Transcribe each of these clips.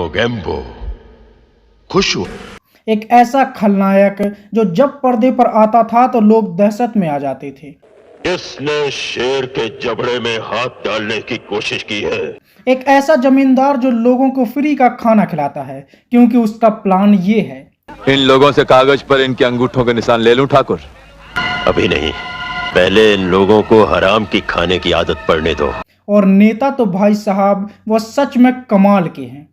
मोगेम्बो खुश हुआ। एक ऐसा खलनायक जो जब पर्दे पर आता था तो लोग दहशत में आ जाते थे। इसने शेर के जबड़े में हाथ डालने की कोशिश की है। एक ऐसा जमींदार जो लोगों को फ्री का खाना खिलाता है क्योंकि उसका प्लान ये है। इन लोगों से कागज पर इनके अंगूठों के निशान ले लूं ठाकुर? अभी नहीं, पहले इन लोगों को हराम की खाने की आदत पड़ने दो। और नेता तो भाई साहब वो सच में कमाल के हैं।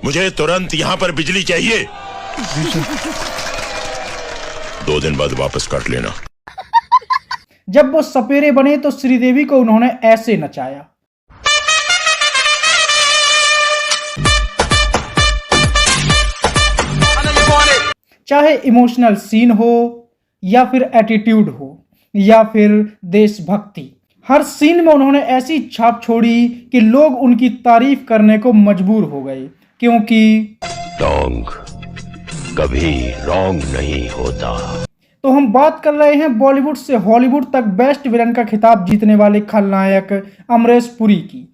मुझे तुरंत यहाँ पर बिजली चाहिए। 2 दिन बाद वापस काट लेना। जब वो सपेरे बने तो श्रीदेवी को उन्होंने ऐसे नचाया। चाहे इमोशनल सीन हो या फिर एटीट्यूड हो या फिर देशभक्ति, हर सीन में उन्होंने ऐसी छाप छोड़ी कि लोग उनकी तारीफ करने को मजबूर हो गए, क्योंकि डोंग कभी रॉन्ग नहीं होता। तो हम बात कर रहे हैं बॉलीवुड से हॉलीवुड तक बेस्ट विलन का खिताब जीतने वाले खलनायक अमरीश पुरी की।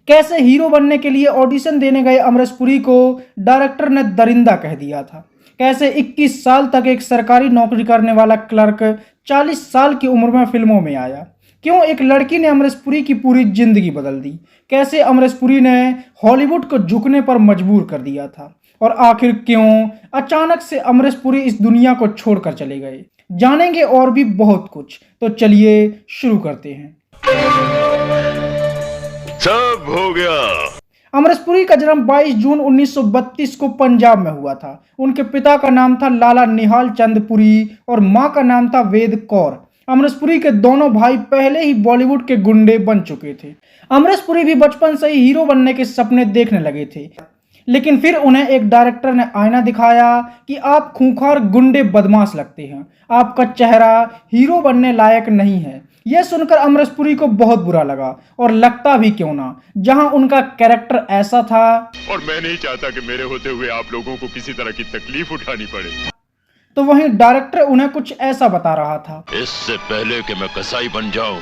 कैसे हीरो बनने के लिए ऑडिशन देने गए अमरीश पुरी को डायरेक्टर ने दरिंदा कह दिया था। कैसे 21 साल तक एक सरकारी नौकरी करने वाला क्लर्क 40 साल की उम्र में फिल्मों में आया। क्यों एक लड़की ने अमरीश पुरी की पूरी जिंदगी बदल दी। कैसे अमरीश पुरी ने हॉलीवुड को झुकने पर मजबूर कर दिया था। और आखिर क्यों अचानक से अमरीश पुरी इस दुनिया को छोड़कर चले गए। जानेंगे और भी बहुत कुछ, तो चलिए शुरू करते हैं। सब हो गया। अमरीश पुरी का जन्म 22 जून 1932 को पंजाब में हुआ था। उनके पिता का नाम था लाला निहाल चंद पुरी और मां का नाम था वेद कौर। अमरीश पुरी के दोनों भाई पहले ही बॉलीवुड के गुंडे बन चुके थे। अमरीश पुरी भी बचपन से ही हीरो बनने के सपने देखने लगे थे, लेकिन फिर उन्हें एक डायरेक्टर ने आईना दिखाया कि आप खूंखार गुंडे बदमाश लगते हैं, आपका चेहरा हीरो बनने लायक नहीं है। यह सुनकर अमरीश पुरी को बहुत बुरा लगा, और लगता भी क्यों ना, जहां उनका कैरेक्टर ऐसा था। और मैं नहीं चाहता कि मेरे होते हुए आप लोगों को किसी तरह की तकलीफ उठानी पड़े। तो वहीं डायरेक्टर उन्हें कुछ ऐसा बता रहा था। इससे पहले कि मैं कसाई बन जाऊं,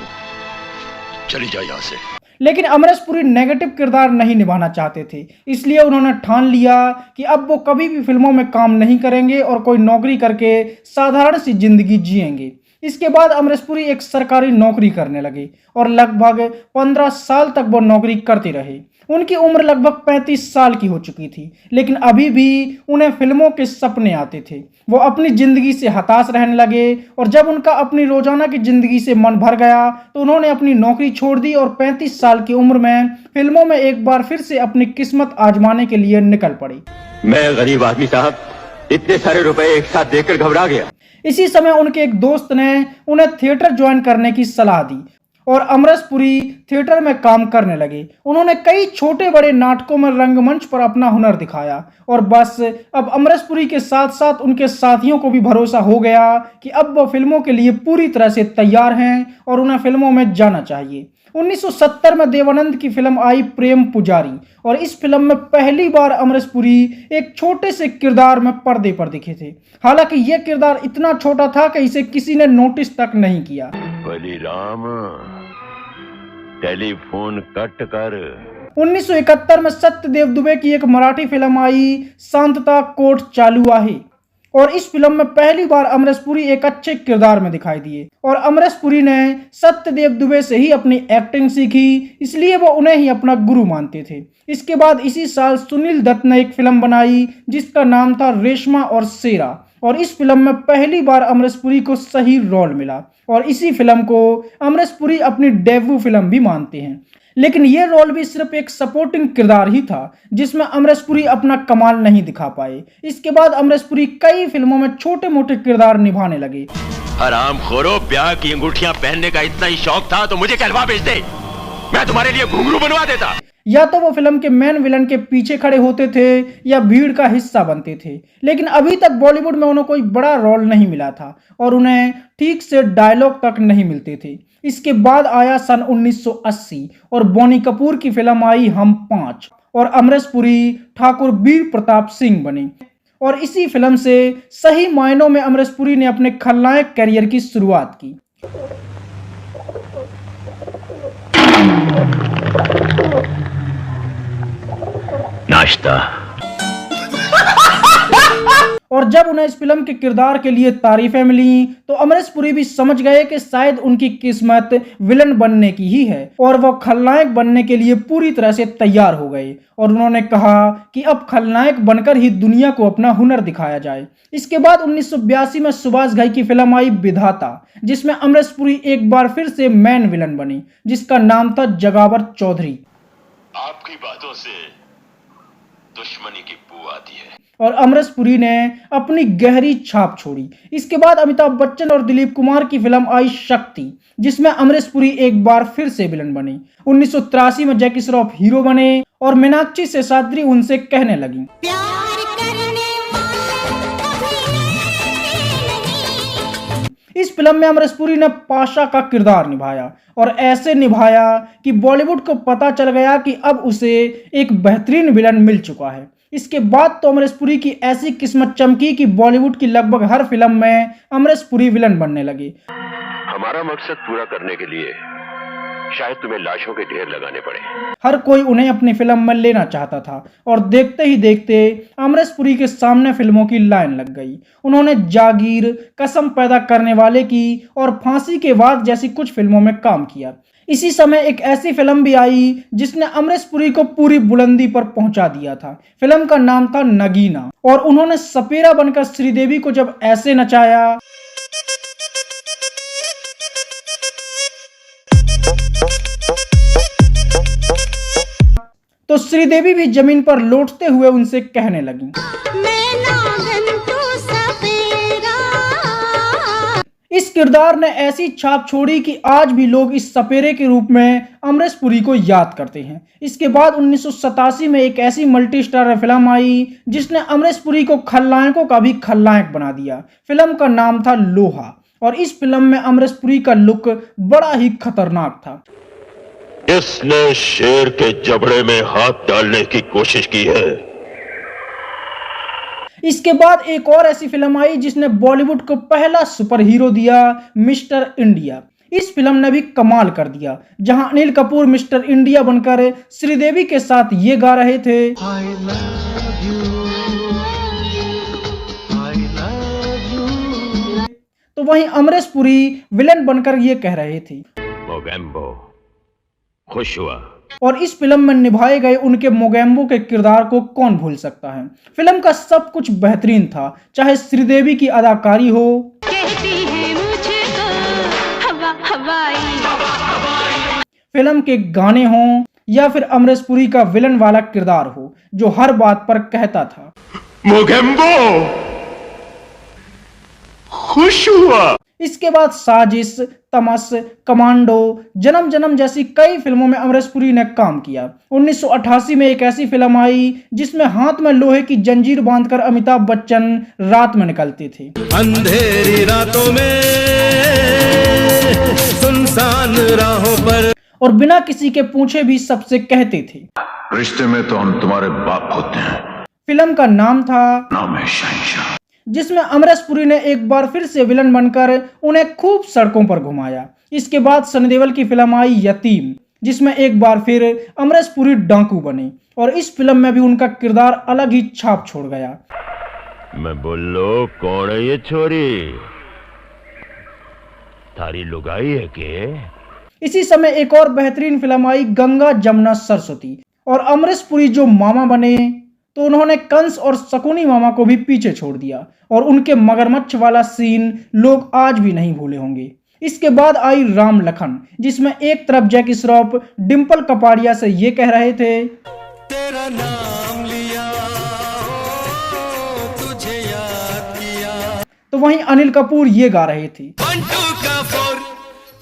चली जा यहाँ से। लेकिन अमरीश पुरी नेगेटिव किरदार नहीं निभाना चाहते थे, इसलिए उन्होंने ठान लिया कि अब वो कभी भी फिल्मों में काम नहीं करेंगे और कोई नौकरी करके साधारण सी जिंदगी जिएंगे। इसके बाद अमरीश पुरी एक सरकारी नौकरी करने लगे और लगभग 15 साल तक वो नौकरी करते रहे। उनकी उम्र लगभग 35 साल की हो चुकी थी, लेकिन अभी भी उन्हें फिल्मों के सपने आते थे। वो अपनी जिंदगी से हताश रहने लगे, और जब उनका अपनी रोजाना की जिंदगी से मन भर गया तो उन्होंने अपनी नौकरी छोड़ दी और 35 साल की उम्र में फिल्मों में एक बार फिर से अपनी किस्मत आजमाने के लिए निकल पड़े। मैं गरीब आदमी साहब, इतने सारे रुपए एक साथ देखकर घबरा गया। इसी समय उनके एक दोस्त ने उन्हें थिएटर ज्वाइन करने की सलाह दी और अमरीश पुरी थिएटर में काम करने लगे। उन्होंने कई छोटे बड़े नाटकों में रंगमंच पर अपना हुनर दिखाया, और बस अब अमरीश पुरी के साथ साथ उनके साथियों को भी भरोसा हो गया कि अब वो फिल्मों के लिए पूरी तरह से तैयार हैं और उन्हें फिल्मों में जाना चाहिए। 1970 में देवानंद की फिल्म आई प्रेम पुजारी, और इस फिल्म में पहली बार अमरीश पुरी एक छोटे से किरदार में पर्दे पर दिखे थे। हालांकि यह किरदार इतना छोटा था कि इसे किसी ने नोटिस तक नहीं किया। बलिराम, टेलीफोन कट कर। 1971 में सत्यदेव दुबे की एक मराठी फिल्म आई शांतता कोर्ट चालू आहे, और इस फिल्म में पहली बार अमरीश पुरी एक अच्छे किरदार में दिखाई दिए। और अमरीश पुरी ने सत्यदेव दुबे से ही अपनी एक्टिंग सीखी, इसलिए वो उन्हें ही अपना गुरु मानते थे। इसके बाद इसी साल सुनील दत्त ने एक फिल्म बनाई जिसका नाम था रेशमा और शेरा, और इस फिल्म में पहली बार अमरीश पुरी को सही रोल मिला, और इसी फिल्म को अमरीश पुरी अपनी डेब्यू फिल्म भी मानते हैं। लेकिन यह रोल भी सिर्फ एक सपोर्टिंग किरदार ही था, जिसमें अमरीश पुरी अपना कमाल नहीं दिखा पाए। इसके बाद अमरीश पुरी कई फिल्मों में छोटे मोटे किरदार निभाने लगे। हरामखोरो, ब्याह की अंगूठियां पहनने का इतना ही शौक था तो मुझे कहलवा भेज दे, मैं तुम्हारे लिए घुंघरू बनवा देता। या तो वो फिल्म के मेन विलन के पीछे खड़े होते थे या भीड़ का हिस्सा बनते थे, लेकिन अभी तक बॉलीवुड में उन्हें कोई बड़ा रोल नहीं मिला था और उन्हें ठीक से डायलॉग तक नहीं मिलते थे। इसके बाद आया सन 1980 और बोनी कपूर की फिल्म आई हम 5, और अमरीश पुरी ठाकुर वीर प्रताप सिंह बने, और इसी फिल्म से सही मायनों में अमरीश पुरी ने अपने खलनायक कैरियर की शुरुआत की। नाश्ता। और जब उन्हें इस फिल्म के किरदार के लिए तारीफें मिली तो अमरीश पुरी भी समझ गए कि शायद उनकी किस्मत विलन बनने की ही है और वो खलनायक बनने के लिए पूरी तरह से तैयार हो गए और उन्होंने कहा कि अब खलनायक बनकर ही दुनिया को अपना हुनर दिखाया जाए। इसके बाद 1982 में सुभाष घई की फिल्म आई विधाता, जिसमें अमरीश पुरी एक बार फिर से मेन विलन बनी, जिसका नाम था जगावर चौधरी। आपकी बातों से दुश्मनी की बू आती है और अमरीश पुरी ने अपनी गहरी छाप छोड़ी। इसके बाद अमिताभ बच्चन और दिलीप कुमार की फिल्म आई शक्ति, जिसमें अमरीश पुरी एक बार फिर से विलन बने। 1983 में जैकी श्रॉफ हीरो बने और मीनाक्षी शेषाद्री उनसे कहने लगी, प्यार करने इस फिल्म में अमरीश पुरी ने पाशा का किरदार निभाया और ऐसे निभाया कि बॉलीवुड को पता चल गया कि अब उसे एक बेहतरीन विलन मिल चुका है। इसके बाद तो अमरीश पुरी की ऐसी किस्मत चमकी कि बॉलीवुड की लगभग हर फिल्म में अमरीश पुरी विलन बनने लगे। हमारा मकसद पूरा करने के लिए शायद तुम्हें लाशों के ढेर लगाने पड़े। हर कोई उन्हें अपनी फिल्म में लेना चाहता था और देखते ही देखते अमरीश पुरी के सामने फिल्मों की लाइन लग गई। उन्होंने जागीर, कसम पैदा करने वाले की और फांसी के बाद जैसी कुछ फिल्मों में काम किया। इसी समय एक ऐसी फिल्म भी आई जिसने अमरीश पुरी को पूरी बुलंदी पर पहुंचा दिया था। फिल्म का नाम था नगीना और उन्होंने सपेरा बनकर श्रीदेवी को जब ऐसे नचाया तो श्रीदेवी भी जमीन पर लौटते हुए उनसे कहने लगी, मैं नागन तू सपेरा। इस किरदार ने ऐसी छाप छोड़ी कि आज भी लोग इस सपेरे के रूप में अमरीश पुरी को याद करते हैं। इसके बाद 1987 में एक ऐसी मल्टी स्टारर फिल्म आई जिसने अमरीश पुरी को खलनायकों का भी खलनायक बना दिया। फिल्म का नाम था लोहा और इस फिल्म में अमरीश पुरी का लुक बड़ा ही खतरनाक था। इसने शेर के जबड़े में हाथ डालने की कोशिश की है। इसके बाद एक और ऐसी फिल्म आई जिसने बॉलीवुड को पहला सुपर हीरो दिया, मिस्टर इंडिया। इस फिल्म ने भी कमाल कर दिया, जहां अनिल कपूर मिस्टर इंडिया बनकर श्रीदेवी के साथ ये गा रहे थे, I love you. तो वहीं अमरीश पुरी विलन बनकर ये कह रहे थे, मोगैम्बो खुश हुआ। और इस फिल्म में निभाए गए उनके मोगैम्बो के किरदार को कौन भूल सकता है। फिल्म का सब कुछ बेहतरीन था, चाहे श्रीदेवी की अदाकारी हो, कहती है मुझको हवा हवाई, फिल्म के गाने हों या फिर अमरीश पुरी का विलन वाला किरदार हो जो हर बात पर कहता था, मोगैम्बो खुश हुआ। इसके बाद साजिश, तमस, कमांडो, जन्म जन्म जैसी कई फिल्मों में अमरीश पुरी ने काम किया। 1988 में एक ऐसी फिल्म आई जिसमें हाथ में लोहे की जंजीर बांधकर अमिताभ बच्चन रात में निकलते थे। अंधेरी रातों में सुनसान राहों पर और बिना किसी के पूछे भी सबसे कहते थे, रिश्ते में तो हम तुम्हारे बाप होते हैं। फिल्म का नाम था नाम है शहंशाह, जिसमें अमरीश पुरी ने एक बार फिर से विलन बनकर उन्हें खूब सड़कों पर घुमाया। इसके बाद सनी देओल की फिल्म आई यतीम, जिसमें एक बार फिर अमरीश पुरी डाकू बने और इस फिल्म में भी उनका किरदार अलग ही छाप छोड़ गया। मैं बोलो कौन है ये छोरी? थारी लुगाई है के? इसी समय एक और बेहतरीन फिल्म आई गंगा जमुना सरस्वती और अमरीश पुरी जो मामा बने तो उन्होंने कंस और शकुनी मामा को भी पीछे छोड़ दिया और उनके मगरमच्छ वाला सीन लोग आज भी नहीं भूले होंगे। इसके बाद आई राम लखन, जिसमें एक तरफ जैकी श्रॉफ डिंपल कपाड़िया से ये कह रहे थे, तेरा नाम लिया तुझे याद किया, तो वहीं अनिल कपूर ये गा रहे थे, 1 2 का 4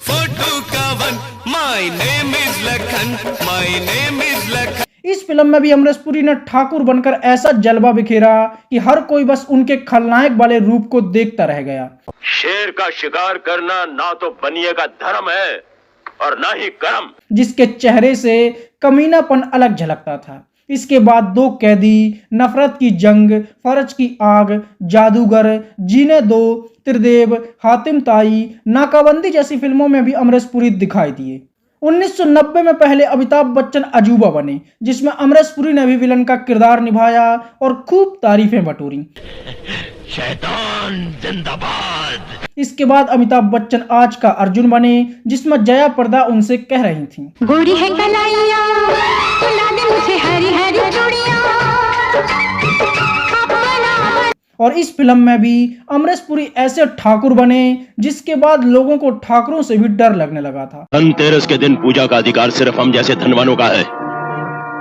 4 2 का 1 my name is Lakhan, my name is Lakhan. इस फिल्म में भी अमरीश पुरी ने ठाकुर बनकर ऐसा जलवा बिखेरा कि हर कोई बस उनके खलनायक वाले रूप को देखता रह गया। शेर का शिकार करना ना तो बनिए का धर्म है और ना ही कर्म, जिसके चेहरे से कमीनापन अलग झलकता था। इसके बाद 2 कैदी, नफरत की जंग, फर्ज की आग, जादूगर, जीने दो, त्रिदेव, हातिम ताई, नाकाबंदी जैसी फिल्मों में भी अमरीश पुरी दिखाई दिए। 1990 में पहले अमिताभ बच्चन अजूबा बने, जिसमें अमरीश पुरी ने भी विलन का किरदार निभाया और खूब तारीफें बटोरी। शैतान जिंदाबाद। इसके बाद अमिताभ बच्चन आज का अर्जुन बने, जिसमें जया प्रदा उनसे कह रही थी, गोरी है कलाइया, बुला दे मुझे हरी हरी चूड़ियां। और इस फिल्म में भी अमरीश पुरी ऐसे ठाकुर बने जिसके बाद लोगों को ठाकुरों से भी डर लगने लगा था। धनतेरस के दिन पूजा का अधिकार सिर्फ हम जैसे धनवानों का है।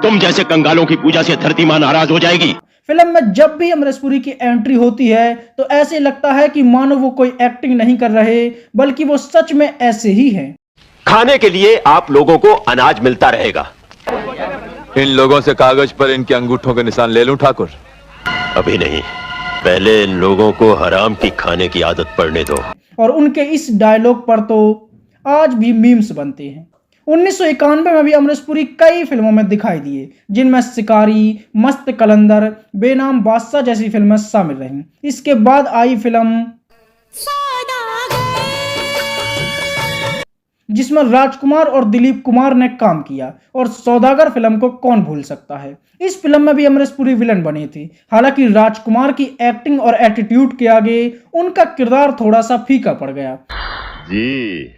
तुम जैसे कंगालों की पूजा से धरती मां नाराज हो जाएगी। फिल्म में जब भी अमरीश पुरी की एंट्री होती है तो ऐसे लगता है कि मानो वो कोई एक्टिंग नहीं कर रहे, बल्कि वो सच में ऐसे ही हैं। खाने के लिए आप लोगों को अनाज मिलता रहेगा। इन लोगों से कागज पर इनके अंगूठों के निशान ले लूं ठाकुर? अभी नहीं, पहले इन लोगों को हराम की खाने की आदत पड़ने दो। और उनके इस डायलॉग पर तो आज भी मीम्स बनते हैं। 1991 में भी अमरीश पुरी कई फिल्मों में दिखाई दिए, जिनमें शिकारी, मस्त कलंदर, बेनाम बादशाह जैसी फिल्में शामिल रहीं। इसके बाद आई फिल्म जिसमें राजकुमार और दिलीप कुमार ने काम किया, और सौदागर फिल्म को कौन भूल सकता है। इस फिल्म में भी अमरीश पुरी विलन बने थे। हालांकि राजकुमार की एक्टिंग और एटीट्यूड के आगे उनका किरदार थोड़ा सा फीका पड़ गया। जी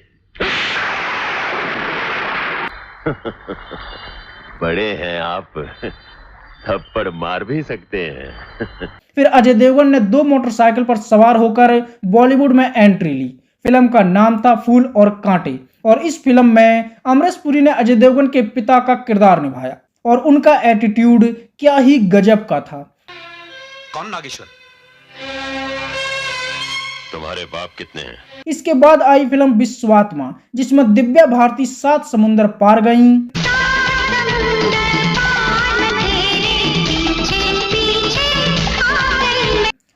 बड़े हैं आप, थप्पड़ मार भी सकते हैं। फिर अजय देवगन ने 2 मोटरसाइकिल पर सवार होकर बॉलीवुड में एंट्री ली। फिल्म का नाम था फूल और कांटे, और इस फिल्म में अमरीश पुरी ने अजय देवगन के पिता का किरदार निभाया, और उनका एटीट्यूड क्या ही गजब का था। कौन नागेश्वर? तुम्हारे बाप कितने हैं? इसके बाद आई फिल्म विश्वात्मा, जिसमें दिव्या भारती 7 समुंदर पार गईं।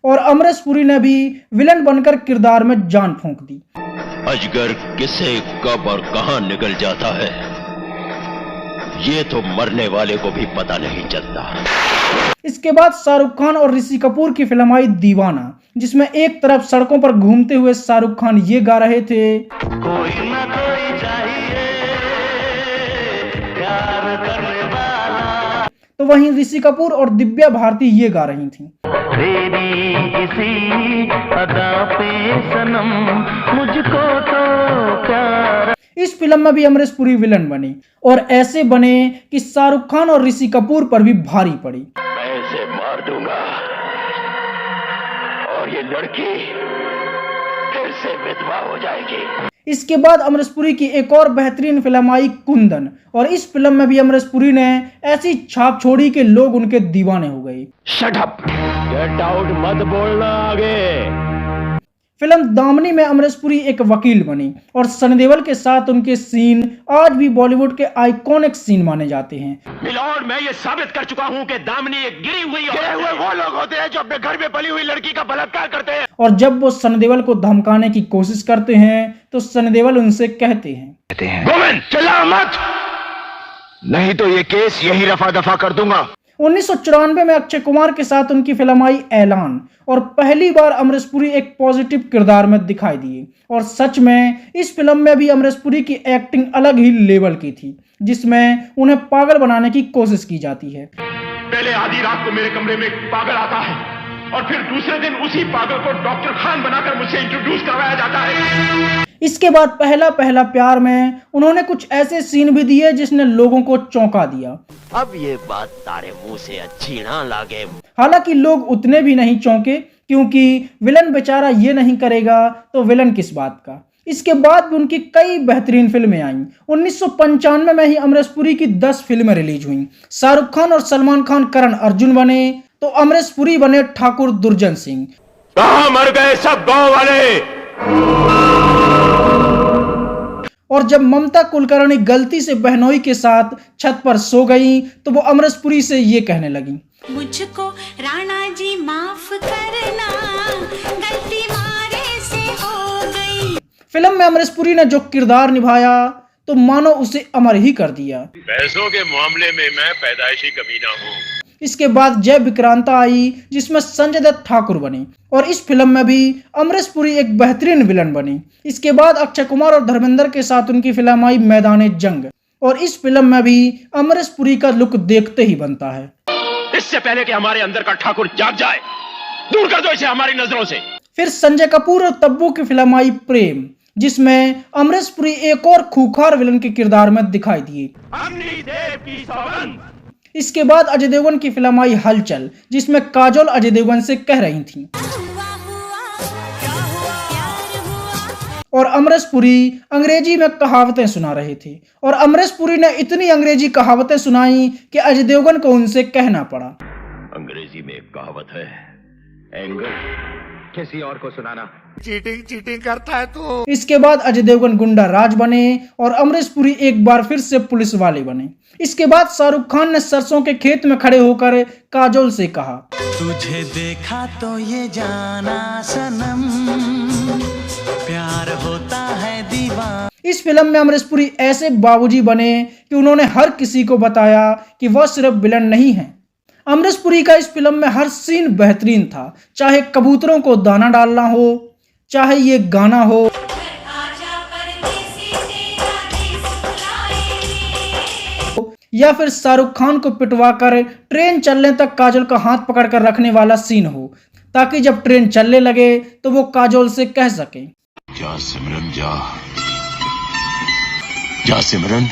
और अमरीश पुरी ने भी विलन बनकर किरदार में जान फूंक दी। अजगर किसे कब और कहां निकल जाता है, ये तो मरने वाले को भी पता नहीं चलता। इसके बाद शाहरुख खान और ऋषि कपूर की फिल्म आई दीवाना, जिसमें एक तरफ सड़कों पर घूमते हुए शाहरुख खान ये गा रहे थे, कोई ना कोई चाहिए प्यार करने वाला, तो वहीं ऋषि कपूर और दिव्या भारती ये गा रही थी, तेरी किसी अदा पे सनम मुझको तो प्यार। इस फिल्म में भी अमरीश पुरी विलन बने, और ऐसे बने कि शाहरुख खान और ऋषि कपूर पर भी भारी पड़ी। मैं इसे मार दूंगा और ये लड़की फिर से विधवा हो जाएगी। इसके बाद अमरीश पुरी की एक और बेहतरीन फिल्म आई कुंदन, और इस फिल्म में भी अमरीश पुरी ने ऐसी छाप छोड़ी कि लोग उनके दीवाने हो गए। शट अप, गेट आउट, मत बोलना आगे। फिल्म दामनी में अमरीश पुरी एक वकील बने, और सनी देओल के साथ उनके सीन आज भी बॉलीवुड के आइकॉनिक सीन माने जाते हैं। मिलॉर्ड, मैं ये साबित कर चुका हूँ कि दामनी एक गिरी हुई वो लोग होते हैं जो अपने घर में पली हुई लड़की का बलात्कार करते हैं। और जब वो सनी देओल को धमकाने की कोशिश करते हैं तो सनी देओल उनसे कहते हैं, गोविंद चिल्ला मत, नहीं तो ये केस यही रफा दफा कर दूंगा। 1994 में अक्षय कुमार के साथ उनकी फिल्म आई ऐलान, और पहली बार अमरीश पुरी एक पॉजिटिव किरदार में दिखाई दिए। और सच में इस फिल्म में भी अमरीश पुरी की एक्टिंग अलग ही लेवल की थी, जिसमें उन्हें पागल बनाने की कोशिश की जाती है। पहले आधी रात को मेरे कमरे में एक पागल आता है, और फिर दूसरे दिन उसी पागल को डॉक्टर खान बनाकर मुझसे इंट्रोड्यूस करवाया जाता है। इसके बाद पहला पहला प्यार में उन्होंने कुछ ऐसे सीन भी दिए जिसने लोगों को चौंका दिया। अब ये बात तारे मुंह से अच्छी ना लागे। हालांकि लोग उतने भी नहीं चौंके, क्योंकि विलन बेचारा ये नहीं करेगा तो विलन किस बात का। इसके बाद भी उनकी कई बेहतरीन फिल्में आईं। 1995 में ही अमरीश पुरी की 10 फिल्में रिलीज हुई। शाहरुख खान और सलमान खान करण अर्जुन बने, तो अमरीश पुरी बने ठाकुर दुर्जन सिंह। कहां मर गए सब गांव वाले? और जब ममता कुलकर्णी गलती से बहनोई के साथ छत पर सो गई तो वो अमरीश पुरी से ये कहने लगी, मुझको राणा जी माफ करना, गलती मारे से हो गई। फिल्म में अमरीश पुरी ने जो किरदार निभाया तो मानो उसे अमर ही कर दिया। पैसों के मामले में मैं पैदाइशी कमीना हूँ। इसके बाद जय विक्रांता आई जिसमें संजय दत्त ठाकुर बने और इस फिल्म में भी अमरीश पुरी एक बेहतरीन विलन बने। इसके बाद अक्षय कुमार और धर्मेंद्र के साथ उनकी फिल्म आई मैदान जंग और इस फिल्म में भी अमरीश पुरी का लुक देखते ही बनता है। इससे पहले कि हमारे अंदर का ठाकुर जाग जाए, दूर कर दो इसे हमारी नजरों से। फिर संजय कपूर और तब्बू की फिल्म आई प्रेम जिसमें अमरीश पुरी एक और खूंखार विलन के किरदार में दिखाई दिए। अग्निदेव की सौगंध। इसके बाद अजय देवगन की फिल्म आई हलचल जिसमें काजोल अजय देवगन से कह रही थी और अमरीश पुरी अंग्रेजी में कहावतें सुना रहे थे और अमरीश पुरी ने इतनी अंग्रेजी कहावतें सुनाई कि अजय देवगन को उनसे कहना पड़ा। अंग्रेजी में एक कहावत है, एंगर किसी और को सुनाना। चीटिंग करता है तू। इसके बाद अजय देवगन गुंडा राज बने और अमरीश पुरी एक बार फिर से पुलिस वाले बने। इसके बाद शाहरुख खान ने सरसों के खेत में खड़े होकर काजोल से कहा, तुझे देखा तो ये जाना सनम, प्यार होता है दीवाना। इस फिल्म में अमरीश पुरी ऐसे बाबूजी बने कि उन्होंने हर किसी को बताया कि वह सिर्फ विलन नहीं है। अमरीश पुरी का इस फिल्म में हर सीन बेहतरीन था, चाहे कबूतरों को दाना डालना हो, चाहे ये गाना हो या फिर शाहरुख खान को पिटवाकर ट्रेन चलने तक काजोल का हाथ पकड़कर रखने वाला सीन हो ताकि जब ट्रेन चलने लगे तो वो काजोल से कह सके, जा सिमरन जा, जा सिमरन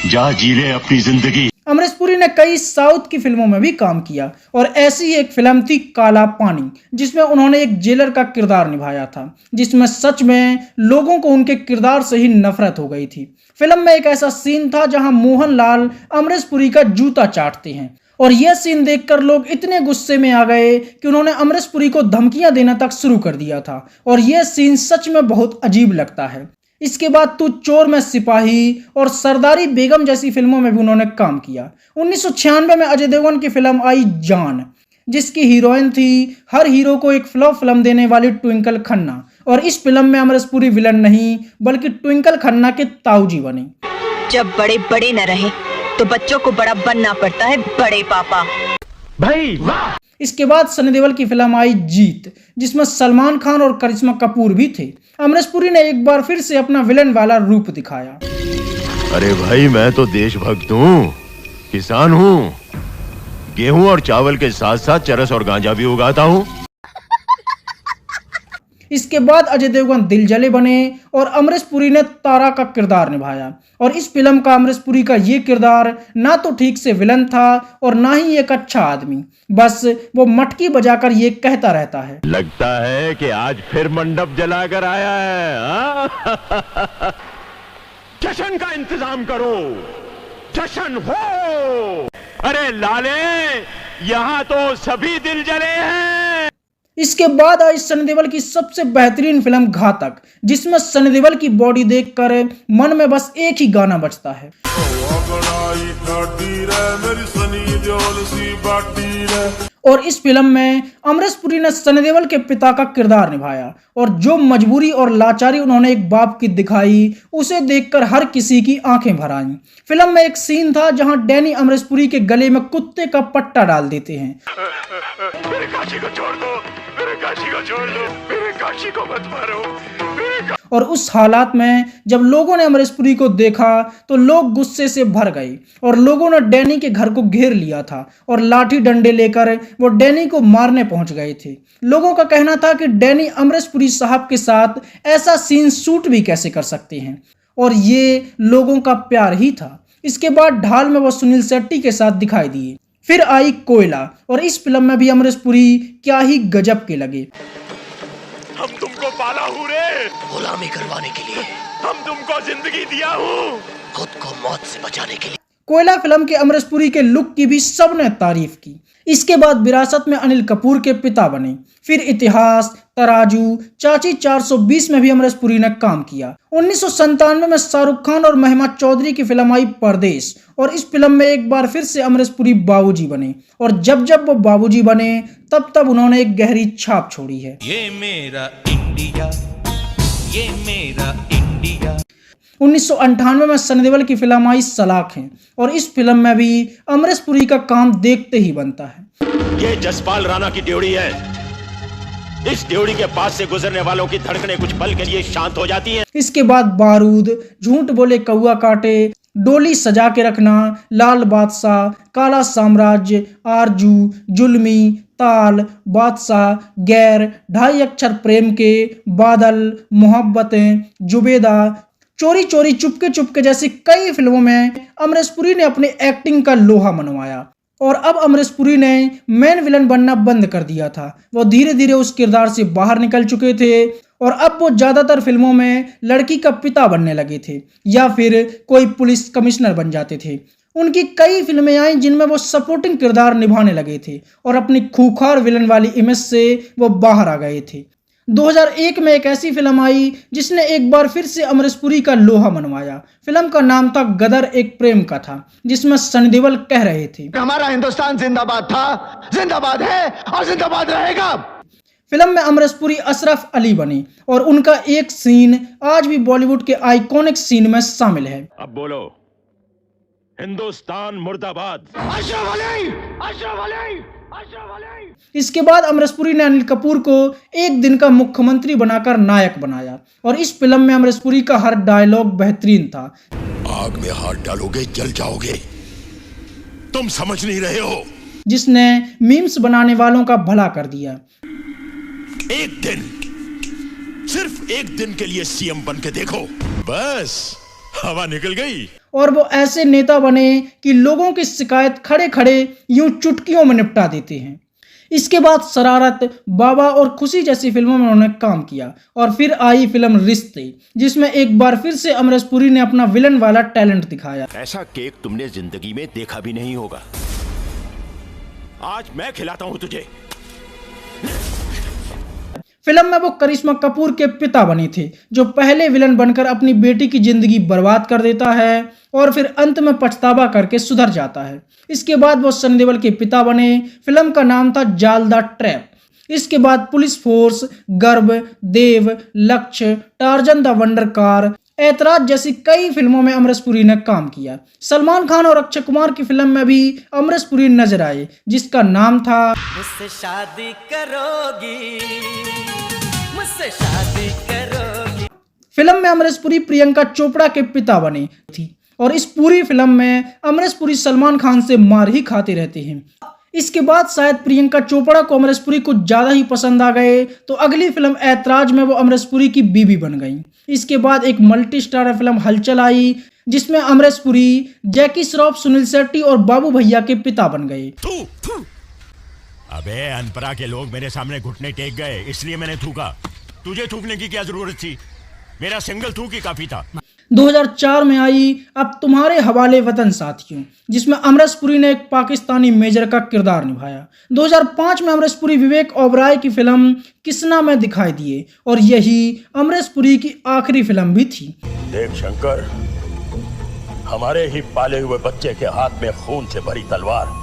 जा, जी ले अपनी जिंदगी। अमरीश पुरी ने कई साउथ की फिल्मों में भी काम किया और ऐसी ही एक फिल्म थी काला पानी जिसमें उन्होंने एक जेलर का किरदार निभाया था जिसमें सच में लोगों को उनके किरदार से ही नफरत हो गई थी। फिल्म में एक ऐसा सीन था जहां मोहनलाल अमरीश पुरी का जूता चाटते हैं और यह सीन देखकर लोग इतने गुस्से में आ गए कि उन्होंने अमरीश पुरी को धमकियां देना तक शुरू कर दिया था और यह सीन सच में बहुत अजीब लगता है। इसके बाद तू चोर में सिपाही और सरदारी बेगम जैसी फिल्मों में भी उन्होंने काम किया। 1996 में अजय देवगन की फिल्म आई जान जिसकी हीरोइन थी हर हीरो को एक फ्लॉप फिल्म देने वाली ट्विंकल खन्ना और इस फिल्म में अमरीश पुरी विलन नहीं बल्कि ट्विंकल खन्ना के ताऊजी बने। जब बड़े बड़े न रहे तो बच्चों को बड़ा बनना पड़ता है बड़े पापा। भाई वाह। इसके बाद सनी देओल की फिल्म आई जीत जिसमें सलमान खान और करिश्मा कपूर भी थे। अमरीश पुरी ने एक बार फिर से अपना विलन वाला रूप दिखाया। अरे भाई मैं तो देशभक्त हूँ, किसान हूँ, गेहूं और चावल के साथ साथ चरस और गांजा भी उगाता हूँ। इसके बाद अजय देवगन दिल जले बने और अमरीश पुरी ने तारा का किरदार निभाया और इस फिल्म का अमरीश पुरी का ये किरदार ना तो ठीक से विलन था और ना ही एक अच्छा आदमी, बस वो मटकी बजाकर ये कहता रहता है, लगता है कि आज फिर मंडप जलाकर आया है। जश्न का इंतजाम करो, जश्न हो। अरे लाले यहाँ तो सभी दिल जले हैं। इसके बाद आई सनी देओल की सबसे बेहतरीन फिल्म घातक जिसमें सनी देओल की बॉडी देखकर मन में बस एक ही गाना बजता है और इस फिल्म में अमरीश पुरी ने सनी देओल के पिता का किरदार निभाया और जो मजबूरी और लाचारी उन्होंने एक बाप की दिखाई उसे देखकर हर किसी की आंखें भर आईं। फिल्म में एक सीन था जहां डैनी अमरीश पुरी के गले में कुत्ते का पट्टा डाल देते हैं। मेरे काशी को छोड़ दो, मेरे काशी को छोड़ दो, मेरे काशी को मत मारो। और उस हालात में जब लोगों ने अमरीश पुरी को देखा तो लोग गुस्से से भर गए और लोगों ने डैनी के घर को घेर लिया था और लाठी डंडे लेकर वो डैनी को मारने पहुंच गए थे। लोगों का कहना था कि डैनी अमरीश पुरी साहब के साथ ऐसा सीन शूट भी कैसे कर सकते हैं और ये लोगों का प्यार ही था। इसके बाद ढाल में वो सुनील शेट्टी के साथ दिखाई दिए। फिर आई कोयला और इस फिल्म में भी अमरीश पुरी क्या ही गजब के लगे। हम तुमको पाला हूँ रे, गुलामी करवाने के लिए, हम तुमको जिंदगी दिया हूँ, खुद को मौत से बचाने के लिए। कोयला फिल्म के अमरीश पुरी के लुक की भी सबने तारीफ की। इसके बाद विरासत में अनिल कपूर के पिता बने। फिर इतिहास, तराजू, चाची 420 में भी अमरीश पुरी ने काम किया। 1997 में शाहरुख खान और महिमा चौधरी की फिल्म आई परदेश और इस फिल्म में एक बार फिर से अमरीश पुरी बाबूजी बने और जब जब वो बाबूजी बने तब तब उन्होंने एक गहरी छाप छोड़ी है। ये मेरा इंडिया, ये मेरा इंडिया। 1998 में सनी देओल की फिल्म आई सलाख है और इस फिल्म में भी अमरीश पुरी का काम देखते ही बनता है। ये जसपाल राणा की ड्योढ़ी है। इस ड्योढ़ी के पास से गुजरने वालों की धड़कनें कुछ पल के लिए शांत हो जाती हैं। इसके बाद बारूद, झूठ बोले कौआ काटे, डोली सजा के रखना, लाल बादशाह, काला साम्राज्य, आरजू, जुल्मी, ताल, बादशाह, गैर, ढाई अक्षर प्रेम के, बादल, मोहब्बतें, जुबेदा, चोरी चोरी, चुपके चुपके जैसी कई फिल्मों में अमरीश पुरी ने अपनी एक्टिंग का लोहा मनवाया और अब अमरीश पुरी ने मेन विलन बनना बंद कर दिया था। वो धीरे धीरे उस किरदार से बाहर निकल चुके थे और अब वो ज्यादातर फिल्मों में लड़की का पिता बनने लगे थे या फिर कोई पुलिस कमिश्नर बन जाते थे। उनकी कई फिल्में आई जिनमें वो सपोर्टिंग किरदार निभाने लगे थे और अपनी खूंखार विलन वाली इमेज से वो बाहर आ गए थे। 2001 में एक ऐसी फिल्म आई जिसने एक बार फिर से अमरीश पुरी का लोहा मनवाया। फिल्म का नाम था गदर एक प्रेम कथा, जिसमें सनी देओल कह रहे थे, हमारा हिंदुस्तान जिंदाबाद था, जिंदाबाद है और जिंदाबाद रहेगा। फिल्म में अमरीश पुरी अशरफ अली बने और उनका एक सीन आज भी बॉलीवुड के आइकॉनिक सीन में शामिल है। अब बोलो, हिंदुस्तान मुर्दाबाद। अशरफ अली, अशरफ अली, अशरफ अली। इसके बाद अमरीश पुरी ने अनिल कपूर को एक दिन का मुख्यमंत्री बनाकर नायक बनाया और इस फिल्म में अमरीश पुरी का हर डायलॉग बेहतरीन था। आग में हाथ डालोगे जल जाओगे, तुम समझ नहीं रहे हो। जिसने मीम्स बनाने वालों का भला कर दिया। एक दिन, सिर्फ एक दिन के लिए सीएम बन के देखो, बस हवा निकल गई। और वो ऐसे नेता बने कि लोगों की शिकायत खड़े खड़े यूं चुटकियों में निपटा देते हैं। इसके बाद शरारत, बाबा और खुशी जैसी फिल्मों में उन्होंने काम किया और फिर आई फिल्म रिश्ते, जिसमें एक बार फिर से अमरीश पुरी ने अपना विलन वाला टैलेंट दिखाया। ऐसा केक तुमने जिंदगी में देखा भी नहीं होगा, आज मैं खिलाता हूं तुझे। फिल्म में वो करिश्मा कपूर के पिता बने थे, जो पहले विलन बनकर अपनी बेटी की जिंदगी बर्बाद कर देता है और फिर अंत में पछतावा करके सुधर जाता है। इसके बाद वो सनी देओल के पिता बने। फिल्म का नाम था जाल द ट्रैप। इसके बाद पुलिस फोर्स, गर्व, देव, लक्ष्य, टार्जन द वंडर कार, ऐतराज जैसी कई फिल्मों में अमरीश पुरी ने काम किया। सलमान खान और अक्षय कुमार की फिल्म में भी अमरीश पुरी नजर आए, जिसका नाम था मुझसे शादी करोगी, मुझसे शादी करोगी। फिल्म में अमरीश पुरी प्रियंका चोपड़ा के पिता बने थी और इस पूरी फिल्म में अमरीश पुरी सलमान खान से मार ही खाते रहते हैं। इसके बाद शायद प्रियंका चोपड़ा को अमरीश पुरी कुछ ज्यादा ही पसंद आ गए तो अगली फिल्म ऐतराज में वो अमरीश पुरी की बीवी बन गई। इसके बाद एक मल्टी स्टारर फिल्म हलचल आई, जिसमें अमरीश पुरी जैकी श्रॉफ, सुनील शेट्टी और बाबू भैया के पिता बन गए। अबे अनपरा के लोग मेरे सामने घुटने टेक गए, इसलिए मैंने थूका। तुझे थूकने की क्या जरूरत थी? मेरा सिंगल थूक ही काफी था। 2004 में आई अब तुम्हारे हवाले वतन साथियों, जिसमें अमरीश पुरी ने एक पाकिस्तानी मेजर का किरदार निभाया। 2005 में अमरीश पुरी विवेक ओबराय की फिल्म किसना में दिखाई दिए और यही अमरीश पुरी की आखिरी फिल्म भी थी। देख शंकर, हमारे ही पाले हुए बच्चे के हाथ में खून से भरी तलवार।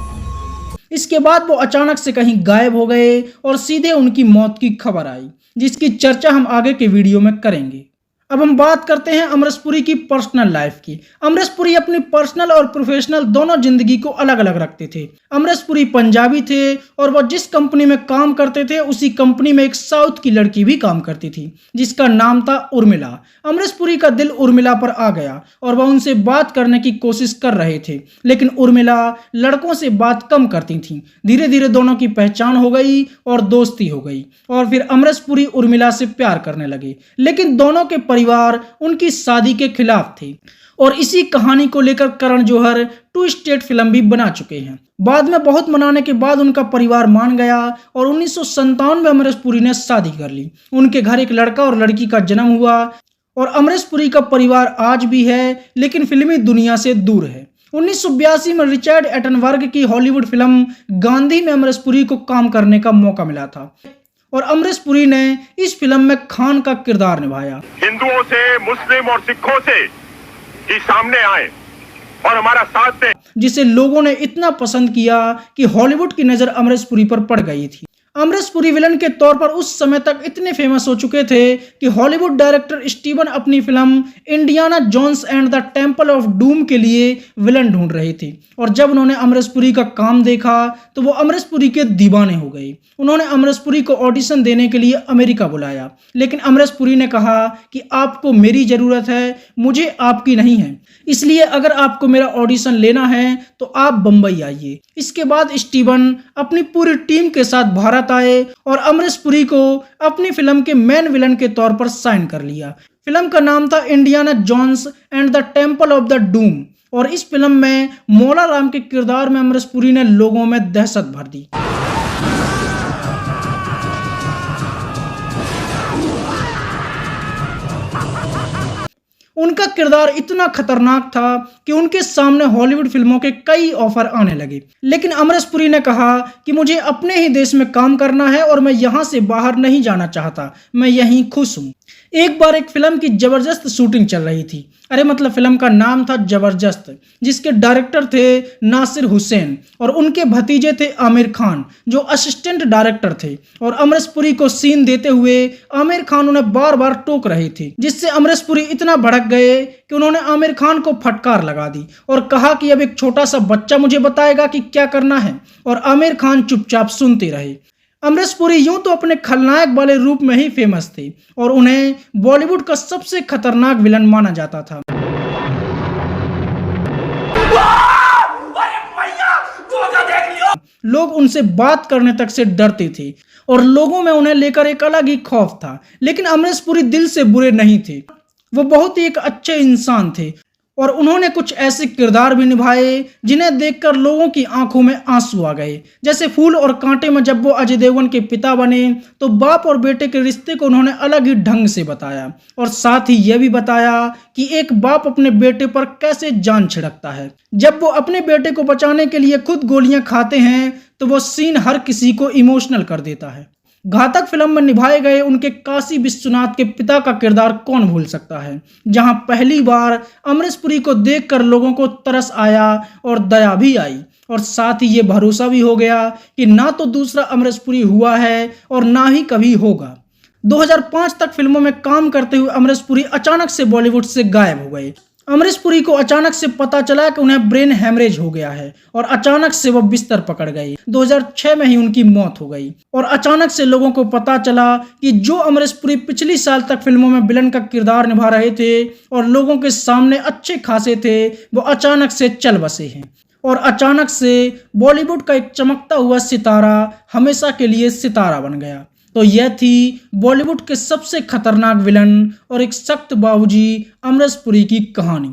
इसके बाद वो अचानक से कहीं गायब हो गए और सीधे उनकी मौत की खबर आई, जिसकी चर्चा हम आगे के वीडियो में करेंगे। अब हम बात करते हैं अमरीश पुरी की पर्सनल लाइफ की। अमरीश पुरी अपनी पर्सनल और प्रोफेशनल दोनों जिंदगी को अलग अलग रखते थे। अमरीश पुरी पंजाबी थे और वह जिस कंपनी में काम करते थे उसी कंपनी में एक साउथ की लड़की भी काम करती थी, जिसका नाम था उर्मिला। अमरीश पुरी का दिल उर्मिला पर आ गया और वह उनसे बात करने की कोशिश कर रहे थे, लेकिन उर्मिला लड़कों से बात कम करती थी। धीरे धीरे दोनों की पहचान हो गई और दोस्ती हो गई और फिर अमरीश पुरी उर्मिला से प्यार करने लगे, लेकिन दोनों के परिवार उनकी शादी के खिलाफ थे और इसी कहानी को लेकर Karan Johar to state film भी बना चुके हैं। बाद में बहुत मनाने के बाद उनका परिवार मान गया और 1957 में अमरीश पुरी ने शादी कर ली। उनके घर एक लड़का और लड़की का जन्म हुआ और अमरीश पुरी का परिवार आज भी है, लेकिन फिल्मी दुनिया से दूर है। 1982 में रिचर्ड एटनबर्ग की हॉलीवुड फिल्म गांधी में अमरीश पुरी को काम करने का मौका मिला था और अमरीश पुरी ने इस फिल्म में खान का किरदार निभाया। हिंदुओं से, मुस्लिम और सिखों से कि सामने आए और हमारा साथ दें, जिसे लोगों ने इतना पसंद किया कि हॉलीवुड की नजर अमरीश पुरी पर पड़ गई थी। अमरीश पुरी विलन के तौर पर उस समय तक इतने फेमस हो चुके थे कि हॉलीवुड डायरेक्टर स्टीवन अपनी film Indiana Jones and the Temple of Doom के लिए विलन ढूंढ रहे थे। और जब उन्होंने अमरीश पुरी का काम देखा तो वो अमरीश पुरी के दीवाने हो गए। उन्होंने अमरीश पुरी को ऑडिशन देने के लिए अमेरिका बुलाया, लेकिन अमरीश पुरी ने कहा कि आपको मेरी ज़रूरत है, मुझे आपकी नहीं है, इसलिए अगर आपको मेरा ऑडिशन लेना है तो आप बम्बई आइए। इसके बाद स्टीवन अपनी पूरी टीम के साथ भारत आए और अमरीश पुरी को अपनी फिल्म के मेन विलन के तौर पर साइन कर लिया। फिल्म का नाम था Indiana Jones and the Temple of the Doom और इस फिल्म में मौला राम के किरदार में अमरीश पुरी ने लोगों में दहशत भर दी। उनका किरदार इतना खतरनाक था कि उनके सामने हॉलीवुड फिल्मों के कई ऑफर आने लगे, लेकिन अमरीश पुरी ने कहा कि मुझे अपने ही देश में काम करना है और मैं यहाँ से बाहर नहीं जाना चाहता, मैं यहीं खुश हूँ। एक बार एक फिल्म की जबरदस्त शूटिंग चल रही थी, मतलब फिल्म का नाम था जबरदस्त, जिसके डायरेक्टर थे नासिर हुसैन और उनके भतीजे थे आमिर खान जो असिस्टेंट डायरेक्टर थे। और अमरीश पुरी को सीन देते हुए आमिर खान उन्हें बार बार टोक रहे थे, जिससे अमरीश पुरी इतना भड़क गए कि उन्होंने आमिर खान को फटकार लगा दी और कहा कि अब एक छोटा सा बच्चा मुझे बताएगा कि क्या करना है, और आमिर खान चुपचाप सुनते रहे। अमरीश पुरी यूं तो अपने खलनायक वाले रूप में ही फेमस थे और उन्हें बॉलीवुड का सबसे खतरनाक विलन माना जाता था। लोग उनसे बात करने तक से डरते थे और लोगों में उन्हें लेकर एक अलग ही खौफ था, लेकिन अमरीश पुरी दिल से बुरे नहीं थे। वो बहुत ही एक अच्छे इंसान थे और उन्होंने कुछ ऐसे किरदार भी निभाए जिन्हें देखकर लोगों की आंखों में आंसू आ गए। जैसे फूल और कांटे में जब वो अजय देवगन के पिता बने तो बाप और बेटे के रिश्ते को उन्होंने अलग ही ढंग से बताया और साथ ही यह भी बताया कि एक बाप अपने बेटे पर कैसे जान छिड़कता है। जब वो अपने बेटे को बचाने के लिए खुद गोलियां खाते हैं तो वो सीन हर किसी को इमोशनल कर देता है। घातक फिल्म में निभाए गए उनके काशी विश्वनाथ के पिता का किरदार कौन भूल सकता है, जहां पहली बार अमरीश पुरी को देखकर लोगों को तरस आया और दया भी आई और साथ ही ये भरोसा भी हो गया कि ना तो दूसरा अमरीश पुरी हुआ है और ना ही कभी होगा। 2005 तक फिल्मों में काम करते हुए अमरीश पुरी अचानक से बॉलीवुड से गायब हो गए। अमरीश पुरी को अचानक से पता चला कि उन्हें ब्रेन हैमरेज हो गया है और अचानक से वो बिस्तर पकड़ गई। 2006 में ही उनकी मौत हो गई और अचानक से लोगों को पता चला कि जो अमरीश पुरी पिछली साल तक फिल्मों में विलन का किरदार निभा रहे थे और लोगों के सामने अच्छे खासे थे, वो अचानक से चल बसे हैं और अचानक से बॉलीवुड का एक चमकता हुआ सितारा हमेशा के लिए सितारा बन गया। तो यह थी बॉलीवुड के सबसे खतरनाक विलन और एक सख्त बाबूजी अमरीश पुरी की कहानी।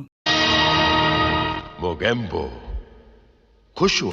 मोगेम्बो खुश हुआ।